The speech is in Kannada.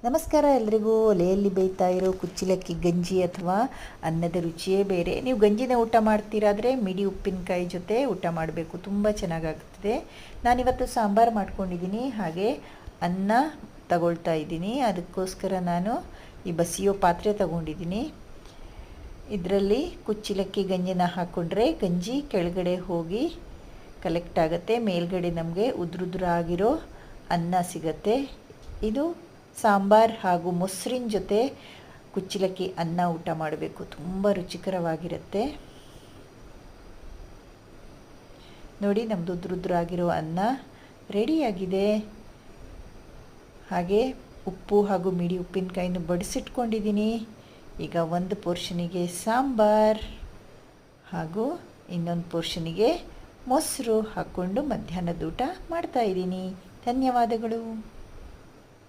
ನಮಸ್ಕಾರ ಎಲ್ರಿಗೂ. ಒಲೆಯಲ್ಲಿ ಬೇಯ್ತಾ ಇರೋ ಕುಚ್ಚಲಕ್ಕಿ ಗಂಜಿ ಅಥವಾ ಅನ್ನದ ರುಚಿಯೇ ಬೇರೆ. ನೀವು ಗಂಜಿನ ಊಟ ಮಾಡ್ತೀರಾದರೆ ಮಿಡಿ ಉಪ್ಪಿನಕಾಯಿ ಜೊತೆ ಊಟ ಮಾಡಬೇಕು, ತುಂಬ ಚೆನ್ನಾಗಾಗ್ತದೆ. ನಾನಿವತ್ತು ಸಾಂಬಾರು ಮಾಡ್ಕೊಂಡಿದ್ದೀನಿ, ಹಾಗೆ ಅನ್ನ ತಗೊಳ್ತಾ ಇದ್ದೀನಿ. ಅದಕ್ಕೋಸ್ಕರ ನಾನು ಈ ಬಸಿಯೋ ಪಾತ್ರೆ ತಗೊಂಡಿದ್ದೀನಿ. ಇದರಲ್ಲಿ ಕುಚ್ಚಲಕ್ಕಿ ಗಂಜಿನ ಹಾಕ್ಕೊಂಡ್ರೆ ಗಂಜಿ ಕೆಳಗಡೆ ಹೋಗಿ ಕಲೆಕ್ಟ್ ಆಗುತ್ತೆ, ಮೇಲ್ಗಡೆ ನಮಗೆ ಉದುರುದುರಾಗಿರೋ ಅನ್ನ ಸಿಗತ್ತೆ. ಇದು ಸಾಂಬಾರ್ ಹಾಗೂ ಮೊಸರಿನ ಜೊತೆ ಕುಚ್ಚಲಕ್ಕಿ ಅನ್ನ ಊಟ ಮಾಡಬೇಕು, ತುಂಬ ರುಚಿಕರವಾಗಿರುತ್ತೆ. ನೋಡಿ, ನಮ್ಮದು ಉದುರುದುರಾಗಿರೋ ಅನ್ನ ರೆಡಿಯಾಗಿದೆ. ಹಾಗೆ ಉಪ್ಪು ಹಾಗೂ ಮಿಡಿ ಉಪ್ಪಿನಕಾಯಿನ ಬಡಿಸಿಟ್ಕೊಂಡಿದ್ದೀನಿ. ಈಗ ಒಂದು ಪೋರ್ಷನಿಗೆ ಸಾಂಬಾರ್ ಹಾಗೂ ಇನ್ನೊಂದು ಪೋರ್ಷನಿಗೆ ಮೊಸರು ಹಾಕ್ಕೊಂಡು ಮಧ್ಯಾಹ್ನದ ಊಟ ಮಾಡ್ತಾಯಿದ್ದೀನಿ. ಧನ್ಯವಾದಗಳು.